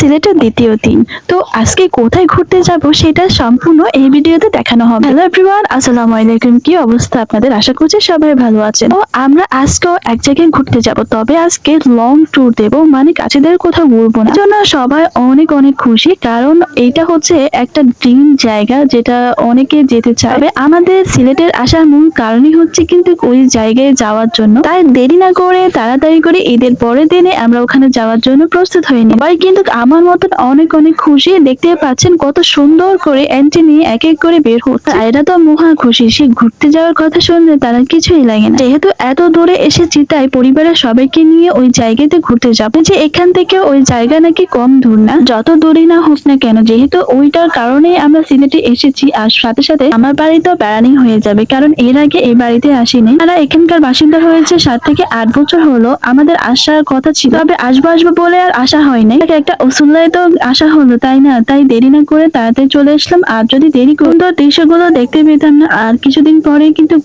সিলেটের দ্বিতীয় দিন। তো আজকে কোথায় ঘুরতে যাব সেটা সম্পূর্ণ এই ভিডিওতে দেখানো হবে। হ্যালো এভরিওয়ান, আসসালামু আলাইকুম। কি অবস্থা আপনাদের? আশা করছি সবাই ভালো আছেন। তো আমরা আজকেও এক জায়গায় ঘুরতে যাব, তবে আজকে লং ট্যুর দেব, মানে কাছেদের কোথাও ঘুরবো না। জন্য সবাই অনেক অনেক খুশি, কারণ এইটা হচ্ছে একটা ড্রিম জায়গা যেটা অনেকে যেতে চায়। তবে আমাদের সিলেটের আসার মূল কারণই হচ্ছে কিন্তু ওই জায়গায় যাওয়ার জন্য। তাই দেরি না করে তাড়াতাড়ি করে ঈদের পরের দিনে আমরা ওখানে যাওয়ার জন্য প্রস্তুত হয়ে নিই। সবাই কিন্তু আমার মতন অনেক অনেক খুশি। দেখতে পাচ্ছেন কত সুন্দর করে এন্ট্রি নিয়ে এক এক করে বের হচ্ছে। এরা তো মহা খুশি। সে ঘুরতে যাওয়ার কথা শুনলে তারা কিছুই লাগে না। যেহেতু এত দূরে এসেছি, তাই পরিবারের সবাইকে নিয়ে ওই জায়গাতে ঘুরতে যাবো। যে এখান থেকে ওই জায়গা নাকি কম দূর না, যত দূরই না হোক না কেন, যেহেতু ওইটার কারণেই আমরা সিলেটে এসেছি। আর সাথে সাথে আমার বাড়িতেও বেড়ানি হয়ে যাবে, কারণ এর আগে এই বাড়িতে আসিনি। তারা এখানকার বাসিন্দা হয়েছে 7 থেকে 8 বছর হলো। আমাদের আসার কথা ছিল, তবে আসবো আসবো বলে আর আসা হয় নাই। একটা উসুল্লায় তো আসা হলো, তাই না? তাই দেরি না করে তাড়াতাড়ি চলে আসলাম। আর যদি দেরি করে তো দৃশ্যগুলো দেখতে পেতাম না। আর কিছুদিন পরে কিন্তু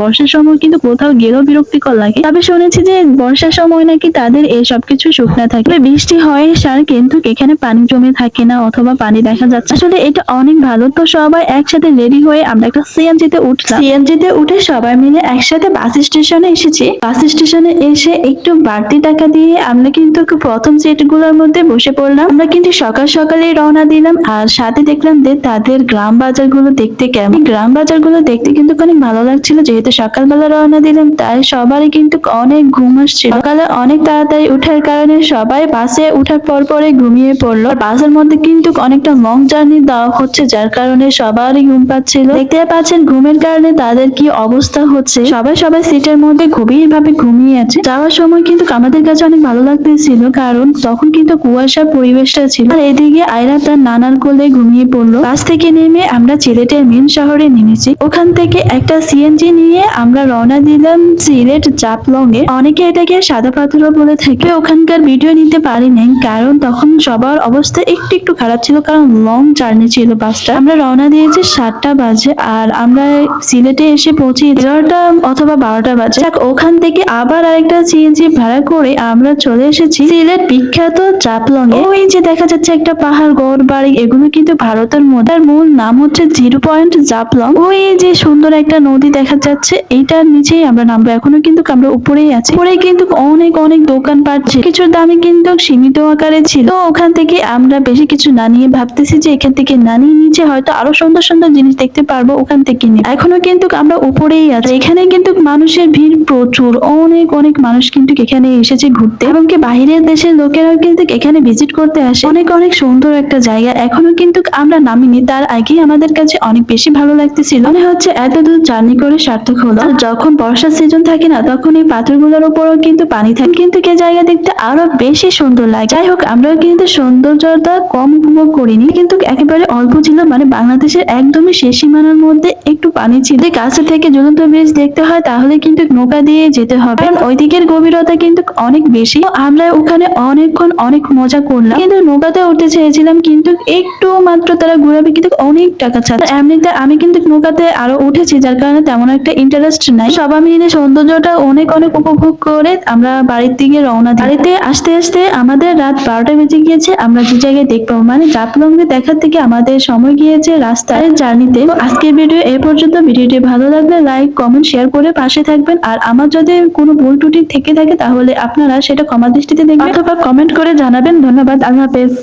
বর্ষার সময় কিন্তু কোথাও গেলেও বিরক্তিকর লাগে। তবে শুনেছি যে বর্ষার সময় নাকি তাদের এই সবকিছু শুকনা থাকে, বৃষ্টি হয় সার, কিন্তু এখানে পানি জমে থাকে না অথবা পানি দেখা যাচ্ছে। আসলে এটা অনেক ভালো। তো সবাই একসাথে রেডি হয়ে আমরা একটা সিএনজিতে উঠলাম। সিএনজিতে উঠে সবাই মিলে একসাথে বাস স্টেশনে এসেছি। বাস স্টেশনে এসে একটু বাড়তি টাকা দিয়ে আমরা কিন্তু প্রথম সিট গুলোর মধ্যে বসে পড়লাম। আমরা কিন্তু সকাল সকালে রওনা দিলাম। আর সাথে দেখলাম যে তাদের গ্রাম বাজার গুলো দেখতে কেমন। গ্রাম বাজার গুলো দেখতে কিন্তু অনেক ভালো লাগছিল। যেহেতু সকালবেলা রওনা দিলাম, তাই সবারই কিন্তু অনেক ঘুম আসছিল। সকালে অনেক তাড়াতাড়ি উঠার কারণে সবাই বাসে উঠার পর পরে ঘুমিয়ে পড়লো। বাসের মধ্যে কিন্তু অনেকটা লং জার্নি দেওয়া হচ্ছে, যার কারণে সবারই ঘুম পাচ্ছিল। দেখতে পাচ্ছেন ঘুমের কারণে তাদের কি অবস্থা হচ্ছে। সবাই সবাই সিটের মধ্যে গভীর ভাবে ঘুমিয়ে আছে। যাওয়ার সময় কিন্তু আমাদের কাছে অনেক ভালো লাগতেছিল, কারণ তখন কিন্তু কুয়াশার পরিবেশটা ছিল। আর এদিকে আয়রা তার নানার কোলে ঘুমিয়ে পড়লো। বাস থেকে নেমে আমরা সিলেটের মেন শহরে নেমেছি। ওখান থেকে একটা সিএনজি নিয়ে আমরা রওনা দিলাম সিলেট জাফলং এ। অনেকে এটাকে সাদা পাথরও বলে থাকে। ওখানকার ভিডিও নিতে পারি নাই, কারণ তখন সবার অবস্থা একটু একটু খারাপ ছিল, কারণ লং জার্নি ছিল বাসটা। আমরা রওনা দিয়েছি 7টা বাজে, আর আমরা সিলেটে এসে পৌঁছি 11টা অথবা 12টা বাজে। ওখান থেকে আবার আরেকটা সিএনজি ভাড়া করে আমরা চলে এসেছি সিলেট বিখ্যাত জাফলং এ। ওই যে দেখা যাচ্ছে একটা পাহাড়, গড় বাড়ি, এগুলো কিন্তু ভারতের মধ্যে। তার মূল নাম হচ্ছে 0 পয়েন্ট জাফলং। ওই যে সুন্দর একটা নদী দেখা যাচ্ছে, এইটার নিচেই আমরা নামবো। এখনো কিন্তু আমরা উপরেই আছি। উপরে কিন্তু অনেক অনেক দোকান পাচ্ছি, কিছুর দামে কিন্তু সীমিত আকারে ছিল। তো ওখান থেকে আমরা বেশি কিছু না নিয়ে ভাবতেছি যে এখান থেকে না নিয়ে নিচে হয়তো আরো সুন্দর সুন্দর জিনিস দেখতে পারবো, ওখান থেকে নিয়ে। এখনো কিন্তু আমরা উপরেই আছি। এখানে কিন্তু মানুষের ভিড় প্রচুর, অনেক অনেক মানুষ কিন্তু এখানে এসেছে ঘুরতে, এবং কি বাহিরের দেশের লোকেরাও কিন্তু এখানে ভিজিট করতে আসে। অনেক অনেক সুন্দর একটা জায়গা। এখনো কিন্তু আমরা নামিনি, তার আগেই আমাদের কাছে অনেক বেশি ভালো লাগতেছিল। মনে হচ্ছে এত দূর জার্নি করে সার্থক হলো। আর যখন বর্ষার সিজন থাকে না, তখন এই পাথরগুলোর উপরও কিন্তু পানি থাকে, কিন্তু কে জায়গা দেখতে আরো বেশি সুন্দর লাগে। যাই হোক, আমরাও কিন্তু সৌন্দর্যতা কম উপভোগ করিনি, কিন্তু একেবারে অল্প ছিল। মানে বাংলাদেশের একদমই শেষ সীমানার মধ্যে একটু পানি ছিল। যদি কাছে থেকে ঝুলন্ত ব্রিজ দেখতে হয়, তাহলে কিন্তু নৌকা দিয়ে যেতে হবে, কারণ ওই দিকের গভীরতা কিন্তু অনেক বেশি। আমরা ওখানে অনেকক্ষণ অনেক মজা করলাম, কিন্তু নৌকাতে উঠতে চেয়েছিলাম, কিন্তু একটু মাত্র তারা ঘুরাবে, কিন্তু অনেক টাকা চাচ্ছে। এমনিতে আমি কিন্তু নৌকাতে আরো উঠেছি, যার কারণে তেমন একটা ইন্টারেস্ট নাই। সবাই মিলে সৌন্দর্যটা অনেক অনেক উপভোগ করে আমরা বাড়ির দিকে রওনা দিই। বাড়িতে আসতে আসতে আমাদের রাত 12টা বেজে গিয়েছে। আমরা যে জায়গায় দেখবো, মানে জাফলং দেখার থেকে আমাদের সময় গিয়েছে রাস্তায় জার্নিতে। আজকের ভিডিও এ পর্যন্ত। ভিডিওটি ভালো লাগলে লাইক, কমেন্ট, শেয়ার করে পাশে থাকবেন। আর আমার যদি কোনো ভুল ত্রুটি থেকে থাকে, তাহলে আপনারা সেটা ক্ষমা দৃষ্টিতে দেখবেন অথবা কমেন্ট করে জানাবেন। ধন্যবাদ। আল্লাহ হাফেজ।